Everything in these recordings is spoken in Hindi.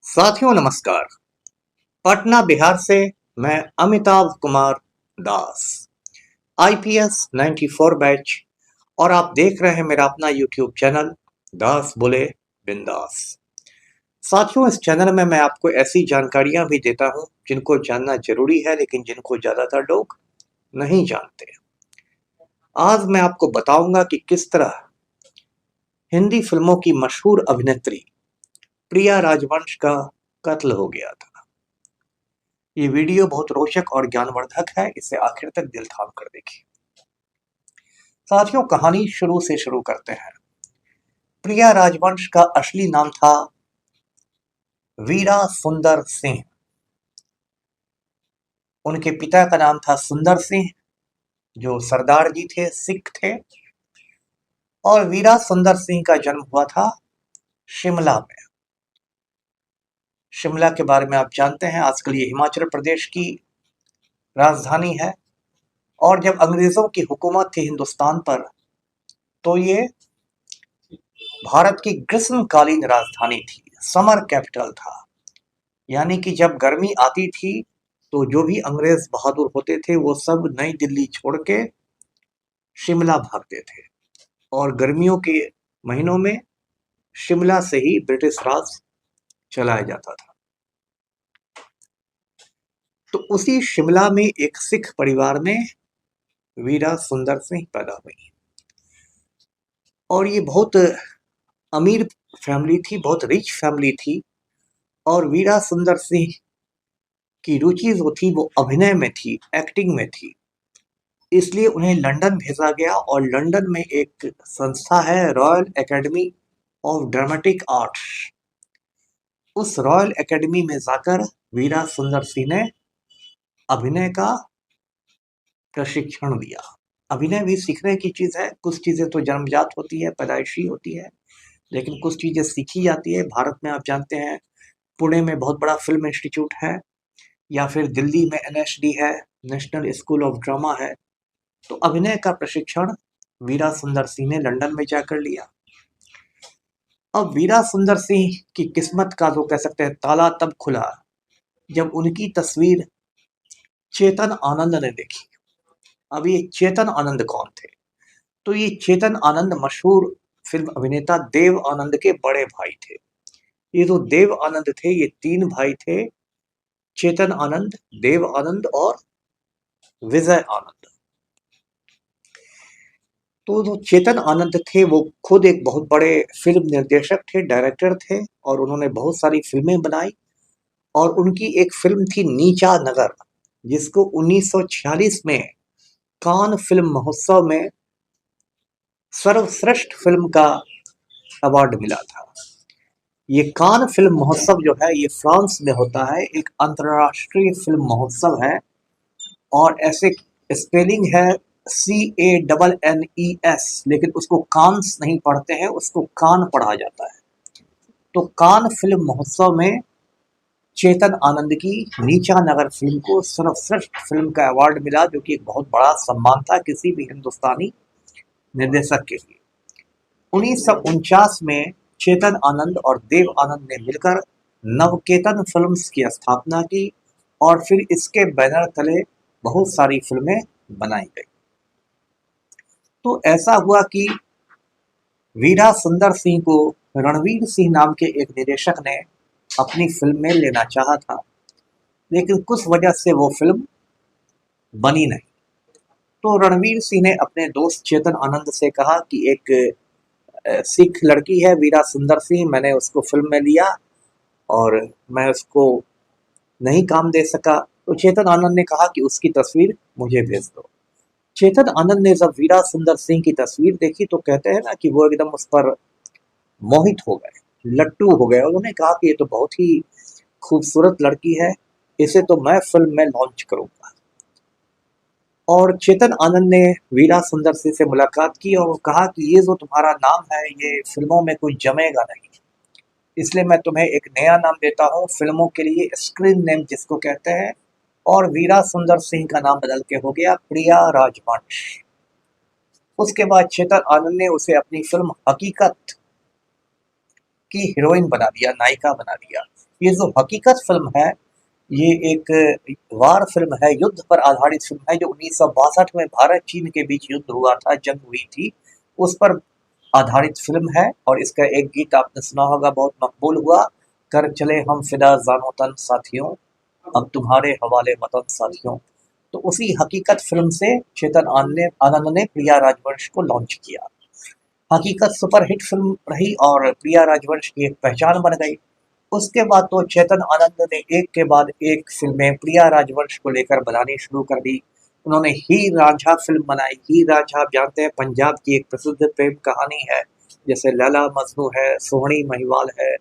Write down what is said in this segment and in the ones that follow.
साथियों नमस्कार। पटना बिहार से मैं अमिताभ कुमार दास, आईपीएस 94 बैच, और आप देख रहे हैं मेरा अपना यूट्यूब चैनल दास बोले बिंदास। साथियों, इस चैनल में मैं आपको ऐसी जानकारियां भी देता हूं जिनको जानना जरूरी है, लेकिन जिनको ज्यादातर लोग नहीं जानते। आज मैं आपको बताऊंगा कि किस तरह हिंदी फिल्मों की मशहूर अभिनेत्री प्रिया राजवंश का कत्ल हो गया था। ये वीडियो बहुत रोचक और ज्ञानवर्धक है, इसे आखिर तक दिल थाम कर देखिए। साथियों, कहानी शुरू से शुरू करते हैं। प्रिया राजवंश का असली नाम था वीरा सुंदर सिंह। उनके पिता का नाम था सुंदर सिंह, जो सरदार जी थे, सिख थे। और वीरा सुंदर सिंह का जन्म हुआ था शिमला में। शिमला के बारे में आप जानते हैं, आजकल ये हिमाचल प्रदेश की राजधानी है। और जब अंग्रेजों की हुकूमत थी हिंदुस्तान पर, तो ये भारत की ग्रीष्मकालीन राजधानी थी, समर कैपिटल था। यानी कि जब गर्मी आती थी तो जो भी अंग्रेज बहादुर होते थे वो सब नई दिल्ली छोड़ के शिमला भागते थे, और गर्मियों के महीनों में शिमला से ही ब्रिटिश राज चलाया जाता था। तो उसी शिमला में एक सिख परिवार में वीरा सुंदर सिंह पैदा हुई। और ये बहुत अमीर फैमिली थी, बहुत रिच फैमिली थी। और वीरा सुंदर सिंह की रुचि जो थी वो अभिनय में थी, एक्टिंग में थी। इसलिए उन्हें लंदन भेजा गया, और लंदन में एक संस्था है royal academy of dramatic arts. उस रॉयल एकेडमी में जाकर वीरा सुंदर सिंह ने अभिनय का प्रशिक्षण दिया। अभिनय भी सीखने की चीज है, कुछ चीजें तो जन्मजात होती है, पैदाइशी होती है, लेकिन कुछ चीजें सीखी जाती है। भारत में आप जानते हैं, पुणे में बहुत बड़ा फिल्म इंस्टीट्यूट है, या फिर दिल्ली में एनएसडी है, नेशनल स्कूल ऑफ ड्रामा है। तो अभिनय का प्रशिक्षण वीरा सुंदर सिंह ने लंदन में जाकर लिया। अब वीरा सुंदर सिंह की किस्मत का जो कह सकते हैं ताला तब खुला जब उनकी तस्वीर चेतन आनंद ने देखी। अब ये चेतन आनंद कौन थे? तो ये चेतन आनंद मशहूर फिल्म अभिनेता देव आनंद के बड़े भाई थे। ये जो देव आनंद थे, ये तीन भाई थे, चेतन आनंद, देव आनंद और विजय आनंद। तो जो चेतन आनंद थे वो खुद एक बहुत बड़े फिल्म निर्देशक थे, डायरेक्टर थे, और उन्होंने बहुत सारी फिल्में बनाई। और उनकी एक फिल्म थी नीचा नगर, जिसको 1946 में कान फिल्म महोत्सव में सर्वश्रेष्ठ फिल्म का अवार्ड मिला था। ये कान फिल्म महोत्सव जो है ये फ्रांस में होता है, एक अंतर्राष्ट्रीय फिल्म महोत्सव है। और ऐसे स्पेलिंग है CANNES, लेकिन उसको कांस नहीं पढ़ते हैं, उसको कान पढ़ा जाता है। तो कान फिल्म महोत्सव में चेतन आनंद की नीचा नगर फिल्म को सर्वश्रेष्ठ फिल्म का अवार्ड मिला, जो कि एक बहुत बड़ा सम्मान था किसी भी हिंदुस्तानी निर्देशक के लिए। 1949 में चेतन आनंद और देव आनंद ने मिलकर नवकेतन फिल्म्स की स्थापना की, और फिर इसके बैनर तले बहुत सारी फिल्में बनाई गई। तो ऐसा हुआ कि वीरा सुंदर सिंह को रणवीर सिंह नाम के एक निदेशक ने अपनी फिल्म में लेना चाहा था, लेकिन कुछ वजह से वो फिल्म बनी नहीं। तो रणवीर सिंह ने अपने दोस्त चेतन आनंद से कहा कि एक सिख लड़की है वीरा सुंदर सिंह, मैंने उसको फिल्म में लिया और मैं उसको नहीं काम दे सका। तो चेतन आनंद ने कहा कि उसकी तस्वीर मुझे भेज दो। चेतन आनंद ने जब वीरा सुंदर सिंह की तस्वीर देखी तो कहते हैं ना कि वो एकदम उस पर मोहित हो गए, लट्टू हो गए। उन्होंने कहा कि ये तो बहुत ही खूबसूरत लड़की है, इसे तो मैं फिल्म में लॉन्च करूंगा। और चेतन आनंद ने वीरा सुंदर सिंह से मुलाकात की और कहा कि ये जो तुम्हारा नाम है ये फिल्मों में कोई जमेगा नहीं, इसलिए मैं तुम्हें एक नया नाम देता हूँ फिल्मों के लिए, स्क्रीन नेम जिसको कहते हैं। और वीरा सुंदर सिंह का नाम बदल के हो गया प्रिया राजवंश। उसके बाद चेतन आनंद ने उसे अपनी फिल्म हकीकत की हीरोइन बना दिया, नायिका बना दिया। ये जो हकीकत फिल्म है, ये एक वार फिल्म है, युद्ध पर आधारित फिल्म है, जो 1962 में भारत चीन के बीच युद्ध हुआ था, जंग हुई थी, उस पर आधारित फिल्म है। और इसका एक गीत आपने सुना होगा, बहुत मकबूल हुआ, कर चले हम फिदा जानो तन साथियों, अब तुम्हारे हवाले वतन साथियों। तो उसी हकीकत फिल्म से चेतन आनंद ने प्रिया राजवंश को लॉन्च किया। हकीकत सुपरहिट फिल्म रही और प्रिया राजवंश की एक पहचान बन गई। उसके बाद तो चेतन आनंद ने एक के बाद एक फिल्में प्रिया राजवंश को लेकर बनानी शुरू कर दी। उन्होंने हीर रांझा फिल्म बनाई। हीर रांझा आप जानते हैं, पंजाब की एक प्रसिद्ध प्रेम कहानी है, जैसे लैला मजनू है, सोहनी महिवाल है,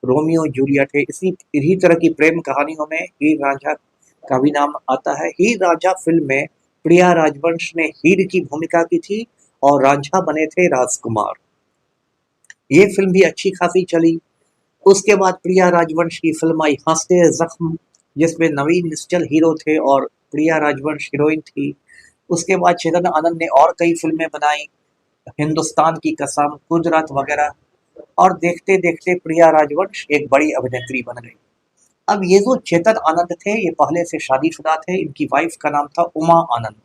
रोमियो जूलियट है। इसी तरह की प्रेम कहानियों में हीर रांझा का भी नाम आता है। हीर रांझा फिल्म में प्रिया राजवंश ने हीर की भूमिका की थी और रांझा बने थे राजकुमार। ये फिल्म भी अच्छी खासी चली। उसके बाद प्रिया राजवंश की फिल्म आई हंसते जख्म, जिसमें नवीन निश्चल हीरो थे और प्रिया राजवंश हीरोइन थी। उसके बाद चेतन आनंद ने और कई फिल्में बनाई, हिंदुस्तान की कसम, गुजरात वगैरह। और देखते देखते प्रिया राजवंश एक बड़ी अभिनेत्री बन गई। अब ये जो चेतन आनंद थे, ये पहले से शादीशुदा थे। इनकी वाइफ का नाम था उमा आनंद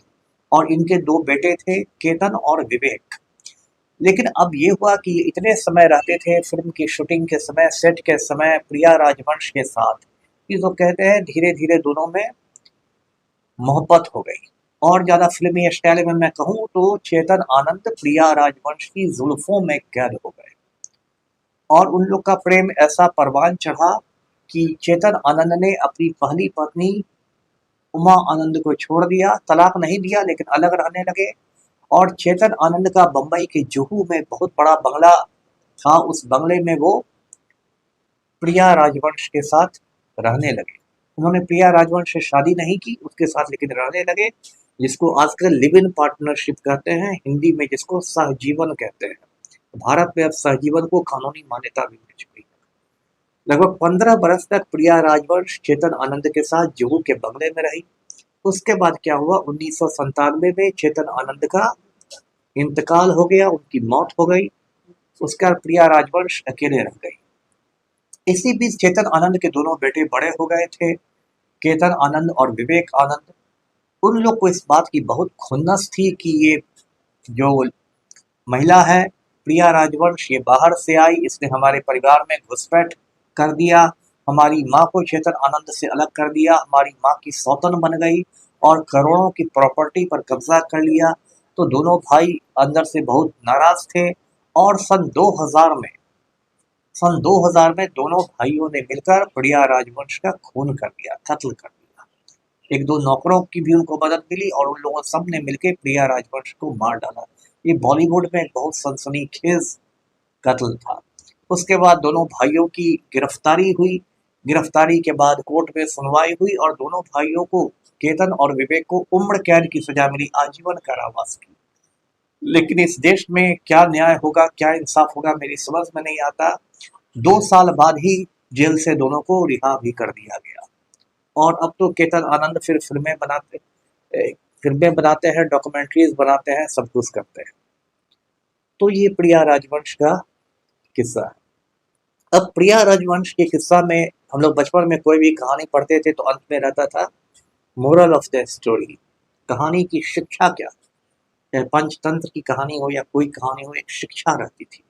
और इनके दो बेटे थे, केतन और विवेक। लेकिन अब ये हुआ कि ये इतने समय रहते थे फिल्म की शूटिंग के समय, सेट के समय प्रिया राजवंश के साथ, कि जो कहते हैं धीरे धीरे दोनों में मोहब्बत हो गई। और ज्यादा फिल्मी स्टाइल में मैं कहूँ तो चेतन आनंद प्रिया राजवंश की जुल्फों में कैद हो गए और उन लोग का प्रेम ऐसा परवान चढ़ा कि चेतन आनंद ने अपनी पहली पत्नी उमा आनंद को छोड़ दिया, तलाक नहीं दिया लेकिन अलग रहने लगे। और चेतन आनंद का बंबई के जुहू में बहुत बड़ा बंगला था, उस बंगले में वो प्रिया राजवंश के साथ रहने लगे। उन्होंने प्रिया राजवंश से शादी नहीं की उसके साथ, लेकिन रहने लगे, जिसको आजकल लिव इन पार्टनरशिप कहते हैं, हिंदी में जिसको सहजीवन कहते हैं। भारत में अब सहजीवन को कानूनी मान्यता भी मिल चुकी है। लगभग 15 बरस तक प्रिया राजवंश चेतन आनंद के साथ जुहू के बंगले में रही। उसके बाद क्या हुआ, 1997 में चेतन आनंद का इंतकाल हो गया, उनकी मौत हो गई। उसके बाद प्रिया राजवंश अकेले रह गई। इसी बीच चेतन आनंद के दोनों बेटे बड़े हो गए थे, केतन आनंद और विवेक आनंद। उन लोग को इस बात की बहुत खुन्नस थी कि ये जो महिला है प्रिया राजवंश, ये बाहर से आई, इसने हमारे परिवार में घुसपैठ कर दिया, हमारी माँ को चेतन आनंद से अलग कर दिया, हमारी माँ की सौतन बन गई और करोड़ों की प्रॉपर्टी पर कब्जा कर लिया। तो दोनों भाई अंदर से बहुत नाराज थे और सन 2000 में दोनों भाइयों ने मिलकर प्रिया राजवंश का खून कर दिया, कत्ल कर दिया। एक दो नौकरों की भी उनको मदद मिली और उन लोगों सब ने मिलकर प्रिया राजवंश को मार डाला। ये बॉलीवुड में एक बहुत सनसनीखेज कत्ल था। उसके बाद दोनों भाइयों की गिरफ्तारी हुई। गिरफ्तारी के बाद कोर्ट में सुनवाई हुई और दोनों भाइयों को, केतन और विवेक को, उम्र कैद की सजा मिली, आजीवन कारावास की। लेकिन इस देश में क्या न्याय होगा, क्या इंसाफ होगा, मेरी समझ में नहीं आता। 2 साल बाद ही जेल से दोनों को रिहा भी कर दिया गया। और अब तो केतन आनंद फिर फिल्में बनाते हैं, डॉक्यूमेंट्रीज बनाते हैं, सब कुछ करते हैं। तो ये प्रिया राजवंश का किस्सा है। अब प्रिया राजवंश के किस्सा में हम लोग बचपन में कोई भी कहानी पढ़ते थे तो अंत में रहता था मोरल ऑफ द स्टोरी, कहानी की शिक्षा क्या, चाहे पंचतंत्र की कहानी हो या कोई कहानी हो, एक शिक्षा रहती थी।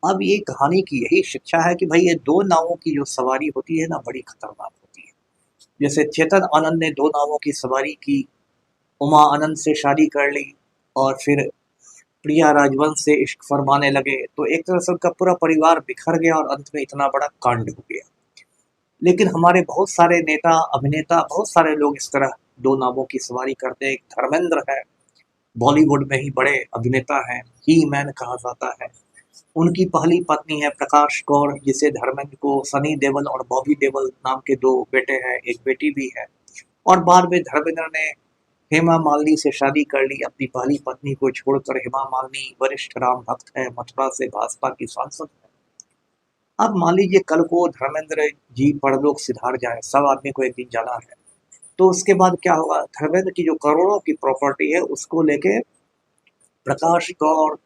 अब ये कहानी की यही शिक्षा है कि भाई ये दो नावों की जो सवारी होती है ना, बड़ी खतरनाक होती है। जैसे चेतन आनंद ने दो नावों की सवारी की, उमा आनंद से शादी कर ली और फिर प्रिया राजवंश से इश्क फरमाने लगे, तो एक तरह से उनका पूरा परिवार बिखर गया और अंत में इतना बड़ा कांड हो गया। लेकिन हमारे बहुत सारे नेता, अभिनेता, बहुत सारे लोग इस तरह दो नावों की सवारी करते हैं। एक धर्मेंद्र है, बॉलीवुड में ही बड़े अभिनेता हैं, ही मैन कहा जाता है। उनकी पहली पत्नी है प्रकाश कौर, जिसे धर्मेंद्र को सनी देओल और बॉबी देओल नाम के दो बेटे हैं, एक बेटी भी है। और बाद में धर्मेंद्र ने हेमा मालिनी से शादी कर ली अपनी पहली पत्नी को छोड़कर। हेमा मालिनी वरिष्ठ राम भक्त है, मथुरा से भाजपा की सांसद है। अब मान लीजिए कल को धर्मेंद्र जी परलोक सिधार जाए, सब आदमी को एक दिन जाना है, तो उसके बाद क्या होगा, धर्मेंद्र की जो करोड़ों की प्रॉपर्टी है उसको लेके प्रकाश कौर,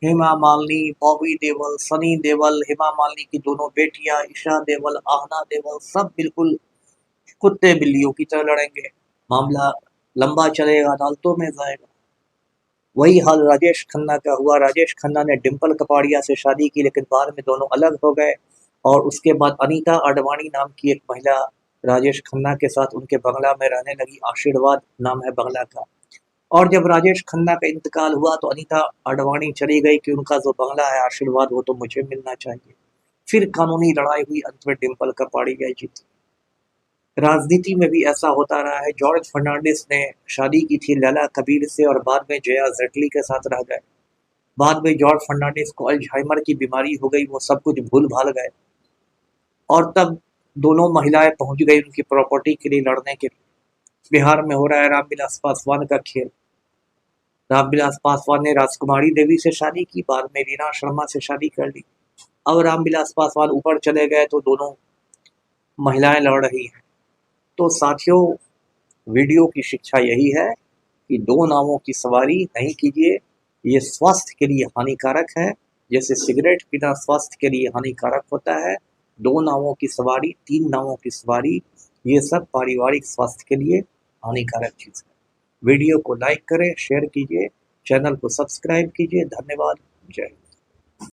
हेमा मालिनी, बॉबी देओल, सनी देओल, हेमा मालिनी की दोनों बेटियां ईशा देओल, आहना देओल, सब बिल्कुल कुत्ते बिल्लियों की तरह लड़ेंगे। मामला लंबा चलेगा, अदालतों में जाएगा। वही हाल राजेश खन्ना का हुआ। राजेश खन्ना ने डिम्पल कपाड़िया से शादी की, लेकिन बाद में दोनों अलग हो गए और उसके बाद अनीता आडवाणी नाम की एक महिला राजेश खन्ना के साथ उनके बंगला में रहने लगी। आशीर्वाद नाम है बंगला का। और जब राजेश खन्ना का इंतकाल हुआ तो अनीता आडवाणी चली गई कि उनका जो बंगला है आशीर्वाद वो तो मुझे मिलना चाहिए। फिर कानूनी लड़ाई हुई, अंत में डिम्पल कपाड़िया जीती। राजनीति में भी ऐसा होता रहा है। जॉर्ज फर्नांडिस ने शादी की थी लैला कबीर से और बाद में जया जेटली के साथ रह गए। बाद में जॉर्ज फर्नांडिस को अल्जाइमर की बीमारी हो गई, वो सब कुछ भूल भाल गए और तब दोनों महिलाएं पहुंच गई उनकी प्रॉपर्टी के लिए लड़ने के लिए। बिहार में हो रहा है रामविलास पासवान का खेल। रामविलास पासवान ने राजकुमारी देवी से शादी की, बाद में रीना शर्मा से शादी कर ली। अब रामविलास पासवान ऊपर चले गए तो दोनों महिलाएं लड़ रही हैं। तो साथियों, वीडियो की शिक्षा यही है कि दो नावों की सवारी नहीं कीजिए, ये स्वास्थ्य के लिए हानिकारक है। जैसे सिगरेट पीना स्वास्थ्य के लिए हानिकारक होता है, दो नावों की सवारी, तीन नावों की सवारी, ये सब पारिवारिक स्वास्थ्य के लिए हानिकारक चीज़ है। वीडियो को लाइक करें, शेयर कीजिए, चैनल को सब्सक्राइब कीजिए। धन्यवाद। जय हिंद।